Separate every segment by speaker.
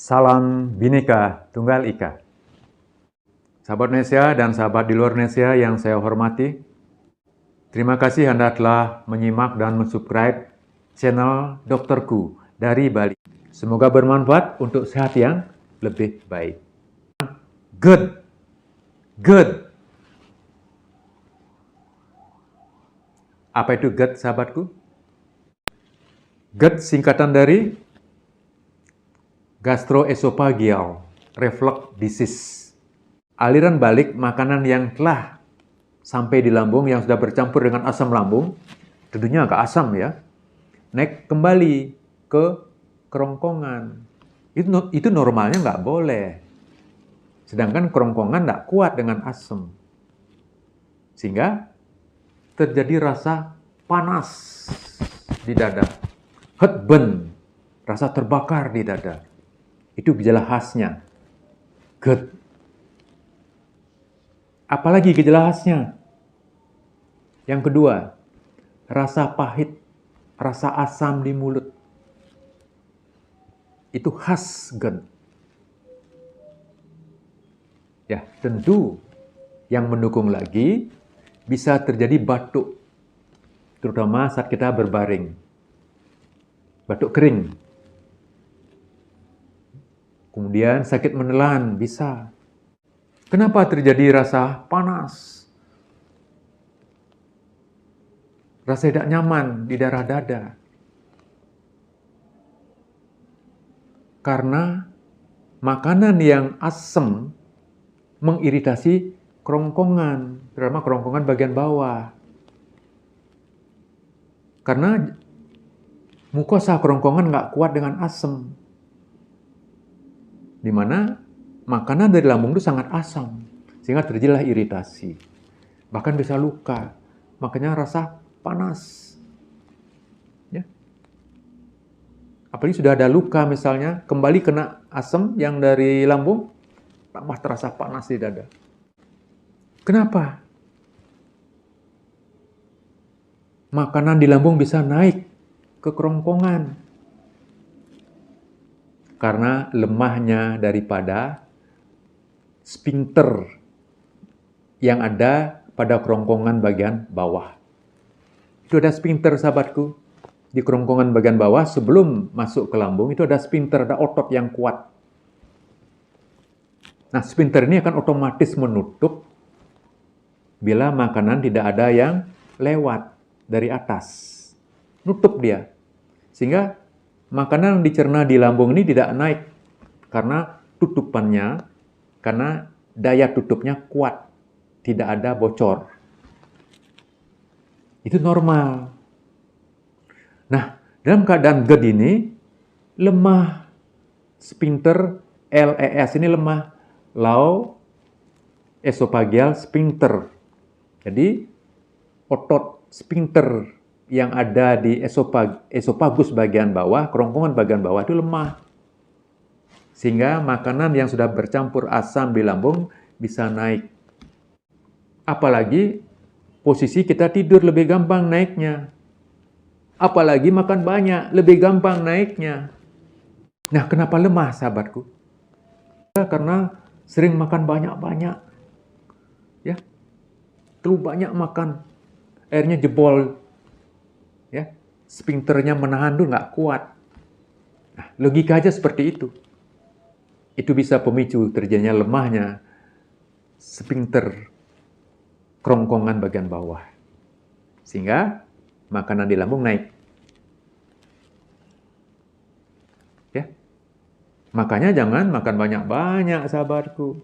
Speaker 1: Salam Bhinneka Tunggal Ika. Sahabat Indonesia dan sahabat di luar Indonesia yang saya hormati, terima kasih Anda telah menyimak dan mensubscribe channel Dokterku dari Bali. Semoga bermanfaat untuk sehat yang lebih baik. Good. Apa itu GERD, sahabatku? GERD singkatan dari gastroesophageal reflux disease. Aliran balik makanan yang telah sampai di lambung yang sudah bercampur dengan asam lambung, tentunya agak asam ya, naik kembali ke kerongkongan. Itu normalnya nggak boleh. Sedangkan kerongkongan nggak kuat dengan asam. Sehingga terjadi rasa panas di dada, heartburn, rasa terbakar di dada. Itu gejala khasnya, GERD. Apalagi gejala khasnya? Yang kedua, rasa pahit, rasa asam di mulut. Itu khas GERD. Ya, tentu yang mendukung lagi bisa terjadi batuk, terutama saat kita berbaring. Batuk kering. Kemudian sakit menelan bisa. Kenapa terjadi rasa panas? Rasa tidak nyaman di daerah dada. Karena makanan yang asam mengiritasi kerongkongan, terutama kerongkongan bagian bawah. Karena mukosa kerongkongan nggak kuat dengan asam. Di mana makanan dari lambung itu sangat asam, sehingga terjadilah iritasi. Bahkan bisa luka, makanya rasa panas. Ya. Apalagi sudah ada luka misalnya, kembali kena asam yang dari lambung, tambah terasa panas di dada. Kenapa? Makanan di lambung bisa naik ke kerongkongan. Karena lemahnya daripada sphincter yang ada pada kerongkongan bagian bawah. Itu ada sphincter, sahabatku. Di kerongkongan bagian bawah sebelum masuk ke lambung itu ada sphincter, ada otot yang kuat. Nah, sphincter ini akan otomatis menutup bila makanan tidak ada yang lewat dari atas. Nutup dia. Sehingga makanan yang dicerna di lambung ini tidak naik. Karena tutupannya, karena daya tutupnya kuat. Tidak ada bocor. Itu normal. Nah, dalam keadaan GERD ini, lemah sphincter LES ini lemah. Low esophageal sphincter. Jadi, otot sphincter yang ada di esofagus bagian bawah, kerongkongan bagian bawah itu lemah. Sehingga makanan yang sudah bercampur asam di lambung bisa naik. Apalagi posisi kita tidur lebih gampang naiknya. Apalagi makan banyak, lebih gampang naiknya. Nah, kenapa lemah, sahabatku? Karena sering makan banyak-banyak. Ya. Terlalu banyak makan, airnya jebol, ya, sphincternya menahan itu nggak kuat. Nah, logika aja seperti itu. Itu bisa pemicu terjadinya lemahnya sphincter kerongkongan bagian bawah, sehingga makanan di lambung naik. Ya, makanya jangan makan banyak-banyak, sahabatku.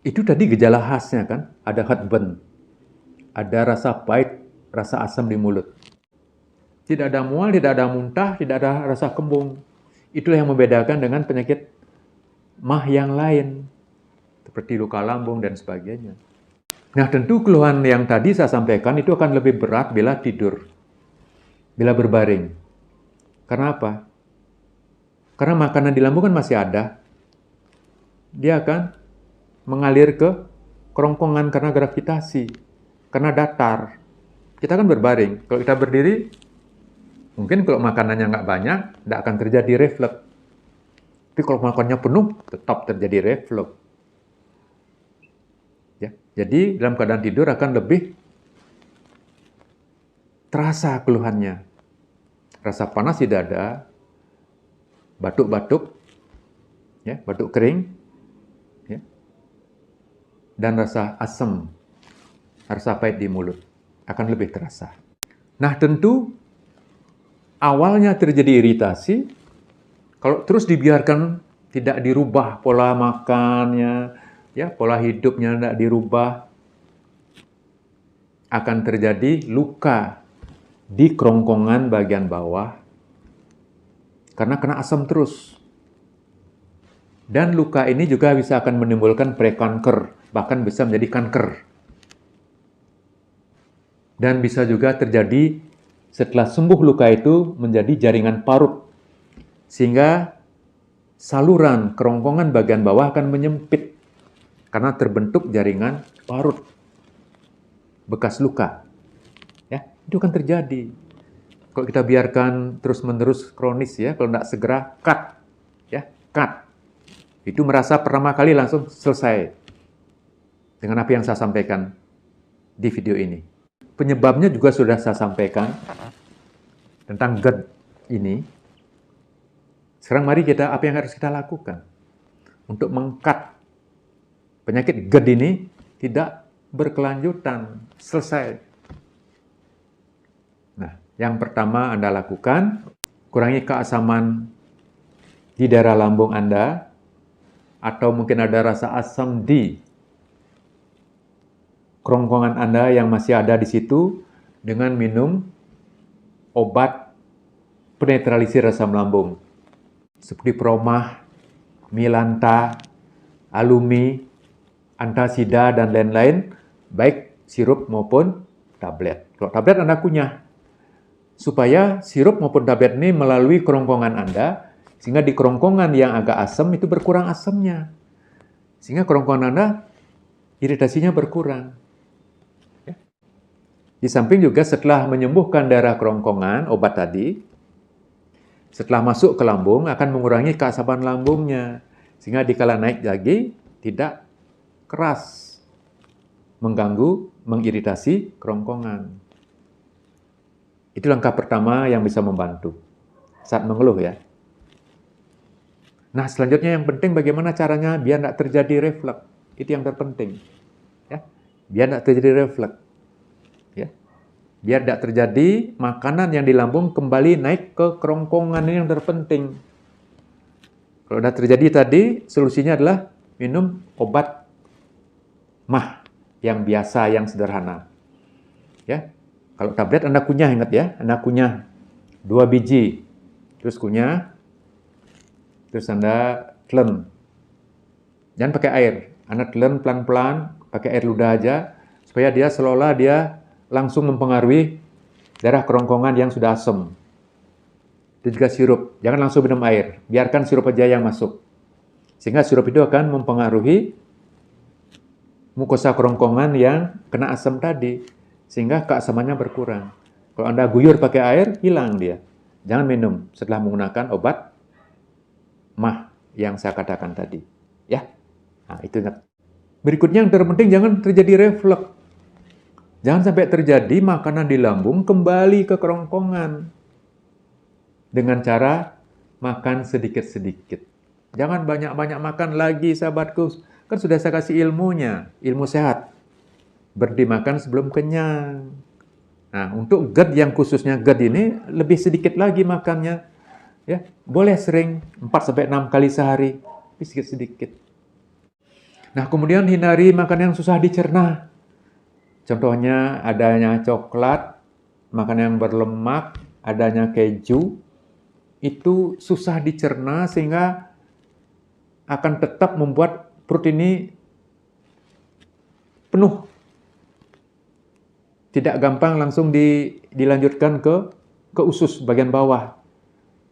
Speaker 1: Itu tadi gejala khasnya kan, ada heartburn, ada rasa pahit, rasa asam di mulut. Tidak ada mual, tidak ada muntah, tidak ada rasa kembung. Itulah yang membedakan dengan penyakit MAH yang lain, seperti luka lambung dan sebagainya. Nah, tentu keluhan yang tadi saya sampaikan itu akan lebih berat bila tidur, bila berbaring. Karena apa? Karena makanan di lambung kan masih ada. Dia akan mengalir ke kerongkongan karena gravitasi, karena datar. Kita kan berbaring. Kalau kita berdiri, mungkin kalau makanannya nggak banyak, tidak akan terjadi refleks. Tapi kalau makannya penuh, tetap terjadi reflux. Ya, jadi dalam keadaan tidur akan lebih terasa keluhannya. Rasa panas di dada, batuk-batuk, ya, batuk kering, ya, dan rasa asam, rasa pahit di mulut akan lebih terasa. Nah, tentu awalnya terjadi iritasi, kalau terus dibiarkan tidak dirubah pola makannya, ya, pola hidupnya tidak dirubah, akan terjadi luka di kerongkongan bagian bawah karena kena asam terus. Dan luka ini juga bisa akan menimbulkan prekanker, bahkan bisa menjadi kanker. Dan bisa juga terjadi setelah sembuh luka itu menjadi jaringan parut, sehingga saluran kerongkongan bagian bawah akan menyempit karena terbentuk jaringan parut bekas luka. Ya, itu kan terjadi. Kalau kita biarkan terus-menerus kronis, ya, kalau tidak segera cut, ya, cut. Itu merasa pertama kali langsung selesai dengan apa yang saya sampaikan di video ini. Penyebabnya juga sudah saya sampaikan tentang GERD ini. Sekarang mari apa yang harus kita lakukan untuk meng-cut penyakit GERD ini tidak berkelanjutan, selesai. Nah, yang pertama Anda lakukan, kurangi keasaman di daerah lambung Anda, atau mungkin ada rasa asam di kerongkongan Anda yang masih ada di situ, dengan minum obat penetralisir asam lambung, seperti Promah, Milanta, Alumi, Antasida, dan lain-lain, baik sirup maupun tablet. Kalau tablet Anda kunyah, supaya sirup maupun tablet ini melalui kerongkongan Anda, sehingga di kerongkongan yang agak asam itu berkurang asamnya. Sehingga kerongkongan Anda iritasinya berkurang. Ya. Di samping juga setelah menyembuhkan daerah kerongkongan, obat tadi, setelah masuk ke lambung akan mengurangi keasaman lambungnya. Sehingga dikala naik lagi tidak keras, mengganggu, mengiritasi kerongkongan. Itu langkah pertama yang bisa membantu saat mengeluh, ya. Nah, selanjutnya yang penting bagaimana caranya biar tidak terjadi reflux. Itu yang terpenting. Ya. Biar tidak terjadi reflux. Ya. Biar tidak terjadi makanan yang di lambung kembali naik ke kerongkongan, ini yang terpenting. Kalau sudah terjadi tadi, solusinya adalah minum obat MAH yang biasa, yang sederhana. Ya. Kalau tablet Anda kunyah, ingat ya, Anda kunyah 2 biji, terus kunyah, terus Anda telan. Jangan pakai air, Anda telan pelan-pelan, pakai air ludah aja, supaya dia seolah dia langsung mempengaruhi daerah kerongkongan yang sudah asam. Itu juga sirup, jangan langsung minum air, biarkan sirup aja yang masuk. Sehingga sirup itu akan mempengaruhi mukosa kerongkongan yang kena asam tadi, sehingga keasamannya berkurang. Kalau Anda guyur pakai air, hilang dia. Jangan minum setelah menggunakan obat MAH yang saya katakan tadi. Ya, nah, itu. Berikutnya yang terpenting, jangan terjadi reflux. Jangan sampai terjadi makanan di lambung kembali ke kerongkongan dengan cara makan sedikit-sedikit. Jangan banyak-banyak makan lagi, sahabatku. Kan sudah saya kasih ilmunya, ilmu sehat. Berhenti makan sebelum kenyang. Nah, untuk GERD yang khususnya GERD ini lebih sedikit lagi makannya. Ya, boleh sering 4-6 kali sehari, tapi sedikit-sedikit. Nah, kemudian hindari makan yang susah dicerna. Contohnya adanya coklat, makanan yang berlemak, adanya keju, itu susah dicerna sehingga akan tetap membuat perut ini penuh. Tidak gampang langsung dilanjutkan ke usus bagian bawah.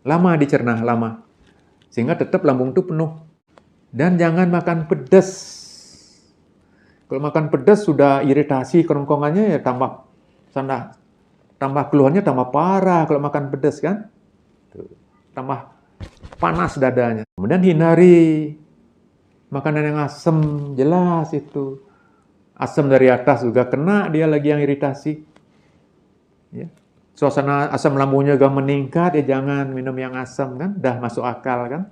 Speaker 1: Lama dicerna, lama. Sehingga tetap lambung itu penuh. Dan jangan makan pedas. Kalau makan pedas sudah iritasi kerongkongannya, ya tambah keluhannya tambah parah kalau makan pedas, kan? Tambah panas dadanya. Kemudian hindari makanan yang asam, jelas itu. Asam dari atas juga kena, dia lagi yang iritasi. Ya. Suasana asam lambungnya juga meningkat, ya jangan minum yang asam kan, dah masuk akal kan.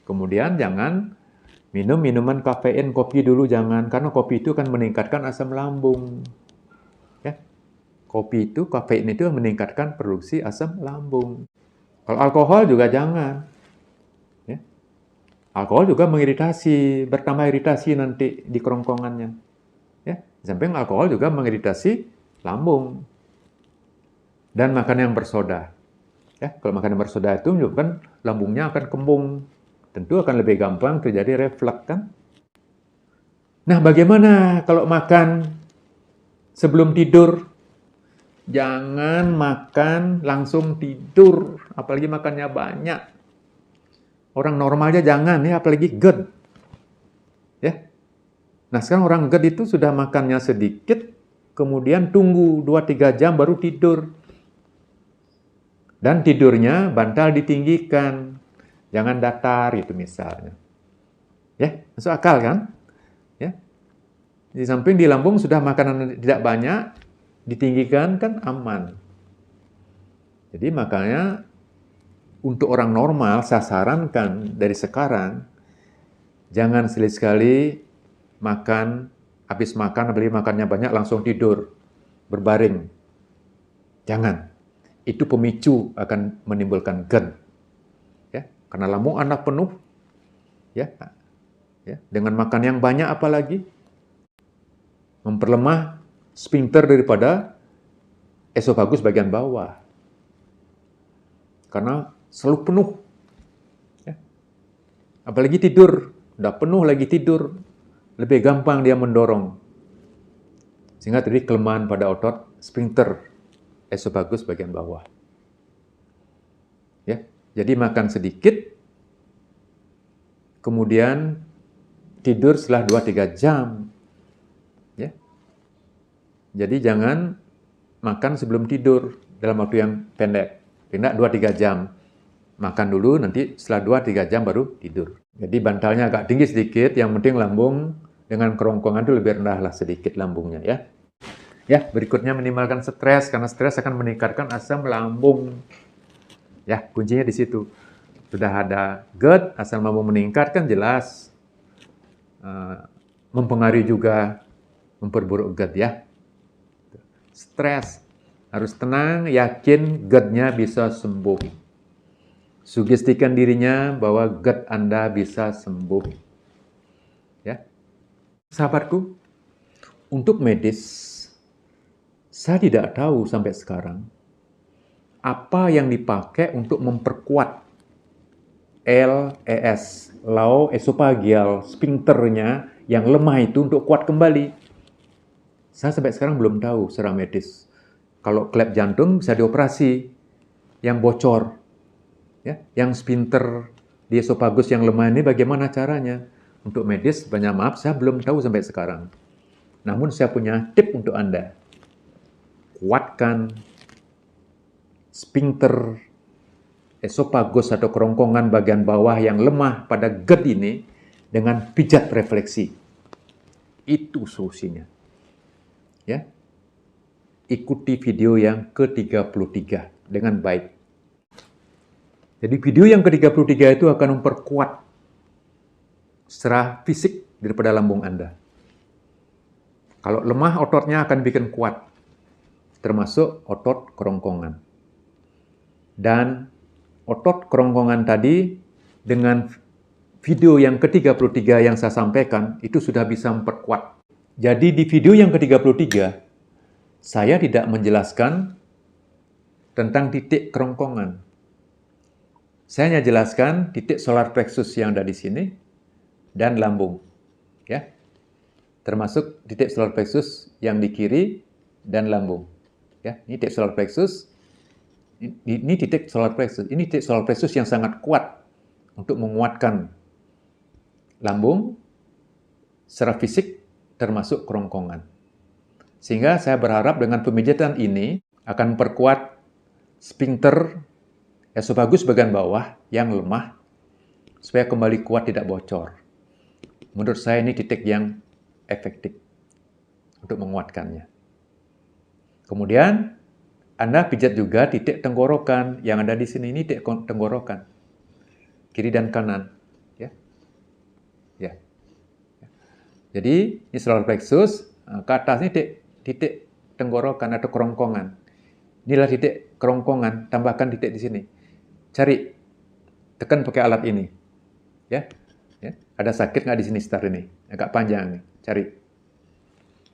Speaker 1: Kemudian jangan minum minuman kafein, kopi dulu jangan, karena kopi itu kan meningkatkan asam lambung. Ya. Kopi itu, kafein itu meningkatkan produksi asam lambung. Kalau alkohol juga jangan. Ya. Alkohol juga mengiritasi, bertambah iritasi nanti di kerongkongannya. Ya. Di samping alkohol juga mengiritasi lambung. Dan makan yang bersoda. Ya, kalau makan yang bersoda itu menunjukkan lambungnya akan kembung. Tentu akan lebih gampang terjadi refleks kan. Nah, bagaimana kalau makan sebelum tidur? Jangan makan langsung tidur, apalagi makannya banyak. Orang normal aja jangan ya, apalagi GERD. Ya. Nah, sekarang orang GERD itu sudah makannya sedikit, kemudian tunggu 2-3 jam baru tidur. Dan tidurnya bantal ditinggikan, jangan datar itu misalnya. Ya, masuk akal kan? Ya. Di samping di lambung sudah makanan tidak banyak, ditinggikan kan aman. Jadi makanya untuk orang normal saya sarankan dari sekarang jangan sekali-sekali makan, habis makan, apalagi makannya banyak langsung tidur, berbaring. Jangan. Itu pemicu akan menimbulkan GERD. Ya, karena lambung Anda penuh, ya, dengan makan yang banyak apalagi, memperlemah sphincter daripada esofagus bagian bawah. Karena selalu penuh. Ya. Apalagi tidur, udah penuh lagi tidur, lebih gampang dia mendorong. Sehingga terjadi kelemahan pada otot sphincter esofagus bagian bawah. Ya, jadi makan sedikit, kemudian tidur setelah 2-3 jam. Ya. Jadi jangan makan sebelum tidur dalam waktu yang pendek. Tidak 2-3 jam. Makan dulu, nanti setelah 2-3 jam baru tidur. Jadi bantalnya agak tinggi sedikit, yang penting lambung dengan kerongkongan itu lebih rendah lah sedikit lambungnya ya. Ya, berikutnya minimalkan stres, karena stres akan meningkatkan asam lambung. Ya, kuncinya di situ. Sudah ada GERD, asam lambung meningkat kan jelas. Mempengaruhi juga, memperburuk GERD ya. Stres, harus tenang, yakin GERD-nya bisa sembuh. Sugestikan dirinya bahwa GERD Anda bisa sembuh. Ya. Sahabatku, untuk medis, saya tidak tahu sampai sekarang apa yang dipakai untuk memperkuat LES, lao esophageal sphincternya yang lemah itu untuk kuat kembali. Saya sampai sekarang belum tahu secara medis. Kalau klep jantung bisa dioperasi, yang bocor, ya, yang sphincter di esofagus yang lemah ini bagaimana caranya? Untuk medis, banyak maaf, saya belum tahu sampai sekarang. Namun saya punya tip untuk Anda. Kuatkan sphincter esofagus atau kerongkongan bagian bawah yang lemah pada GERD ini dengan pijat refleksi. Itu solusinya. Ya. Ikuti video yang ke-33 dengan baik. Jadi video yang ke-33 itu akan memperkuat secara fisik daripada lambung Anda. Kalau lemah ototnya akan bikin kuat, termasuk otot kerongkongan. Dan otot kerongkongan tadi dengan video yang ke-33 yang saya sampaikan itu sudah bisa memperkuat. Jadi di video yang ke-33 saya tidak menjelaskan tentang titik kerongkongan. Saya hanya jelaskan titik solar plexus yang ada di sini dan lambung. Ya. Termasuk titik solar plexus yang di kiri dan lambung. Ya, ini titik solar plexus. Ini titik solar plexus. Ini titik solar plexus yang sangat kuat untuk menguatkan lambung secara fisik termasuk kerongkongan. Sehingga saya berharap dengan pemijatan ini akan memperkuat sphincter esofagus bagian bawah yang lemah supaya kembali kuat, tidak bocor. Menurut saya ini titik yang efektif untuk menguatkannya. Kemudian Anda pijat juga titik tenggorokan yang ada di sini. Ini titik tenggorokan, kiri dan kanan. Ya, ya. Jadi ini solar plexus, ke atas ini titik tenggorokan atau kerongkongan. Inilah titik kerongkongan, tambahkan titik di sini. Cari, tekan pakai alat ini. Ya, ya. Ada sakit nggak di sini start ini? Agak panjang nih. Cari.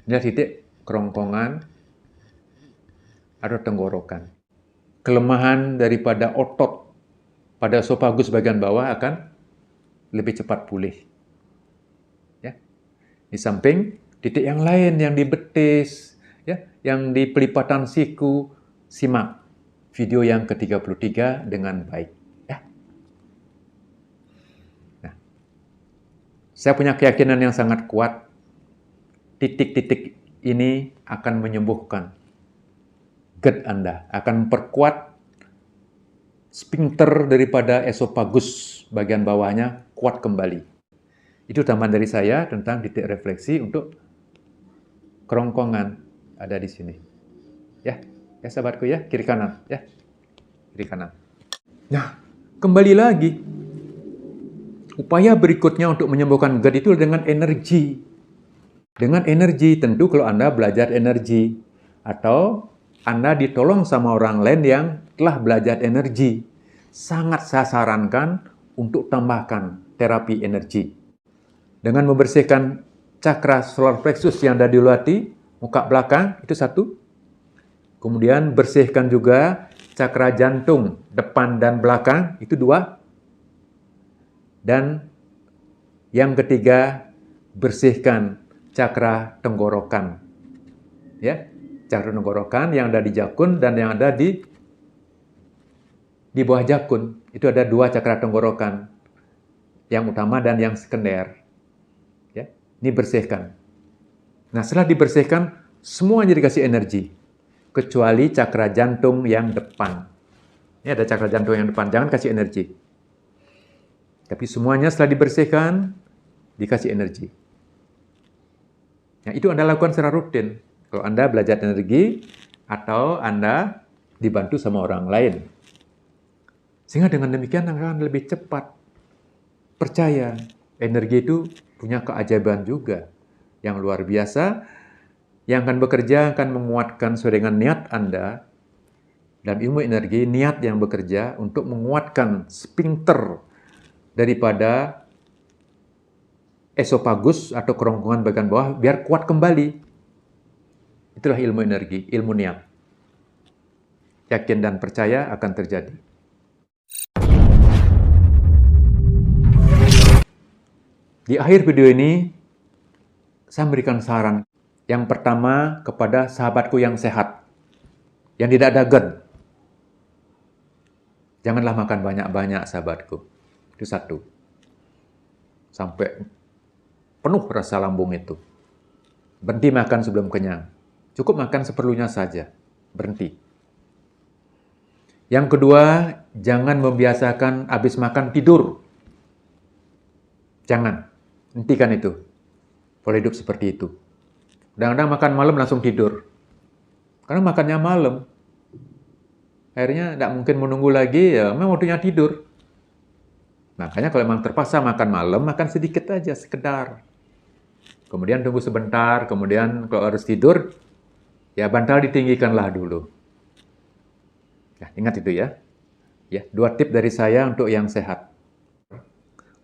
Speaker 1: Inilah titik kerongkongan atau tenggorokan. Kelemahan daripada otot pada esofagus bagian bawah akan lebih cepat pulih. Ya. Di samping titik yang lain yang di betis, ya, yang di pelipatan siku, simak video yang ke-33 dengan baik. Ya. Nah, saya punya keyakinan yang sangat kuat, titik-titik ini akan menyembuhkan GERD Anda, akan memperkuat sphincter daripada esofagus bagian bawahnya kuat kembali. Itu tambahan dari saya tentang titik refleksi untuk kerongkongan ada di sini. Ya, ya sahabatku ya, kiri kanan, ya. Kiri kanan. Nah, kembali lagi. Upaya berikutnya untuk menyembuhkan GERD itu dengan energi. Dengan energi, tentu kalau Anda belajar energi atau Anda ditolong sama orang lain yang telah belajar energi, sangat saya sarankan untuk tambahkan terapi energi. Dengan membersihkan cakra solar plexus yang ada di ulati, muka belakang, itu satu. Kemudian bersihkan juga cakra jantung depan dan belakang, itu dua. Dan yang ketiga, bersihkan cakra tenggorokan. Ya, cakra tenggorokan yang ada di jakun dan yang ada di bawah jakun. Itu ada dua cakra tenggorokan, yang utama dan yang sekunder. Ya, ini bersihkan. Nah, setelah dibersihkan, semuanya dikasih energi, kecuali cakra jantung yang depan. Ini ada cakra jantung yang depan, jangan kasih energi. Tapi semuanya setelah dibersihkan, dikasih energi. Nah, itu Anda lakukan secara rutin. Kalau Anda belajar energi, atau Anda dibantu sama orang lain. Sehingga dengan demikian Anda akan lebih cepat. Percaya, energi itu punya keajaiban juga yang luar biasa, yang akan bekerja, akan menguatkan sesuai dengan niat Anda. Dan ilmu energi, niat yang bekerja untuk menguatkan sphincter daripada esofagus atau kerongkongan bagian bawah biar kuat kembali. Itulah ilmu energi, ilmu niat. Yakin dan percaya akan terjadi. Di akhir video ini, saya memberikan saran. Yang pertama kepada sahabatku yang sehat, yang tidak ada GERD. Janganlah makan banyak-banyak, sahabatku. Itu satu. Sampai penuh rasa lambung itu. Berhenti makan sebelum kenyang. Cukup makan seperlunya saja. Berhenti. Yang kedua, jangan membiasakan habis makan tidur. Jangan. Hentikan itu. Pola hidup seperti itu. Kadang-kadang makan malam langsung tidur. Karena makannya malam. Akhirnya tidak mungkin menunggu lagi, ya memang waktunya tidur. Makanya kalau memang terpaksa makan malam, makan sedikit aja, sekedar. Kemudian tunggu sebentar, kemudian kalau harus tidur, ya bantal ditinggikanlah dulu. Ya, ingat itu ya. Ya, 2 tip dari saya untuk yang sehat.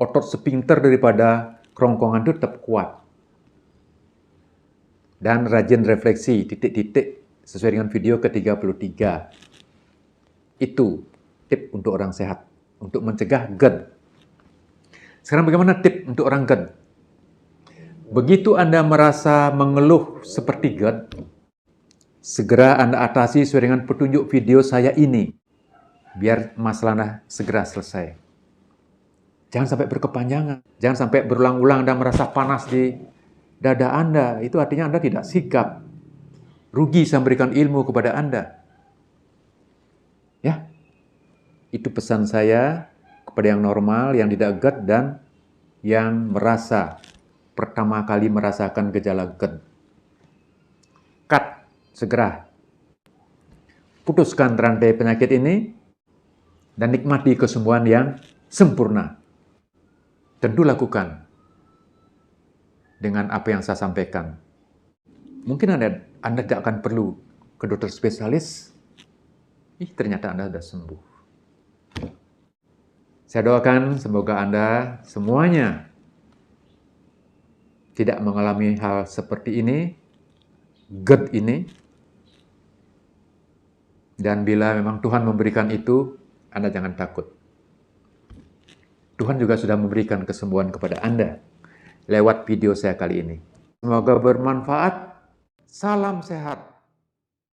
Speaker 1: Otot sphincter daripada kerongkongan itu tetap kuat. Dan rajin refleksi, titik-titik, sesuai dengan video ke-33. Itu tip untuk orang sehat, untuk mencegah GERD. Sekarang bagaimana tip untuk orang GERD? Begitu Anda merasa mengeluh seperti GERD, segera Anda atasi sesuai dengan petunjuk video saya ini, biar masalahnya segera selesai. Jangan sampai berkepanjangan, jangan sampai berulang-ulang Anda merasa panas di dada Anda, itu artinya Anda tidak sigap. Rugi saya memberikan ilmu kepada Anda. Ya, itu pesan saya kepada yang normal, yang tidak GERD, dan yang pertama kali merasakan gejala GERD. Cut, segera. Putuskan rantai penyakit ini dan nikmati kesembuhan yang sempurna. Tentu lakukan dengan apa yang saya sampaikan. Mungkin Anda tidak akan perlu ke dokter spesialis. Ternyata Anda sudah sembuh. Saya doakan semoga Anda semuanya tidak mengalami hal seperti ini, GERD ini. Dan bila memang Tuhan memberikan itu, Anda jangan takut. Tuhan juga sudah memberikan kesembuhan kepada Anda lewat video saya kali ini. Semoga bermanfaat. Salam sehat.